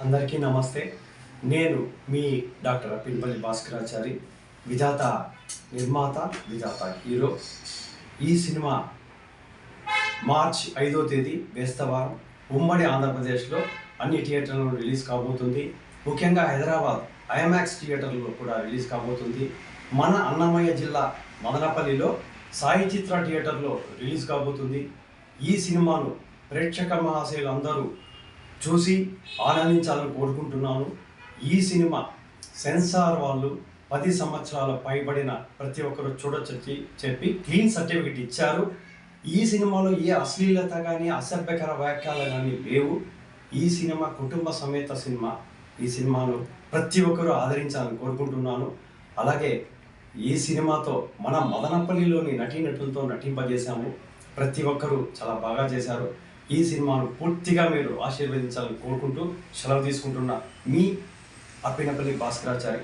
అందరికీ నమస్తే. నేను మీ డాక్టర్ అప్పినపల్లి భాస్కరాచారి, విధాత నిర్మాత, విధాత హీరో. ఈ సినిమా మార్చ్ 5వ తేదీ బేస్తవారం ఉమ్మడి ఆంధ్రప్రదేశ్లో అన్ని థియేటర్లలో రిలీజ్ కాబోతుంది. ముఖ్యంగా హైదరాబాద్ ఐమాక్స్ థియేటర్లో కూడా రిలీజ్ కాబోతుంది. మన అన్నమయ్య జిల్లా మదనపల్లిలో సాయి చిత్ర థియేటర్లో రిలీజ్ కాబోతుంది. ఈ సినిమాను ప్రేక్షక మహాశయులు అందరూ చూసి ఆనందించాలని కోరుకుంటున్నాను. ఈ సినిమా సెన్సార్ వాళ్ళు 10 సంవత్సరాల పైబడిన ప్రతి ఒక్కరు చూడొచ్చి చెప్పి క్లీన్ సర్టిఫికెట్ ఇచ్చారు. ఈ సినిమాలో ఏ అశ్లీలత కానీ అసభ్యకర వ్యాఖ్యలు కానీ లేవు. ఈ సినిమా కుటుంబ సమేత సినిమా. ఈ సినిమాను ప్రతి ఒక్కరూ ఆదరించాలని కోరుకుంటున్నాను. అలాగే ఈ సినిమాతో మన మదనపల్లిలోని నటీనటులతో నటింపజేశాము. ప్రతి ఒక్కరూ చాలా బాగా చేశారు. ఈ సినిమాను పూర్తిగా మీరు ఆశీర్వదించాలని కోరుకుంటూ సెలవు తీసుకుంటున్న మీ అప్పినపల్లి భాస్కరాచారి.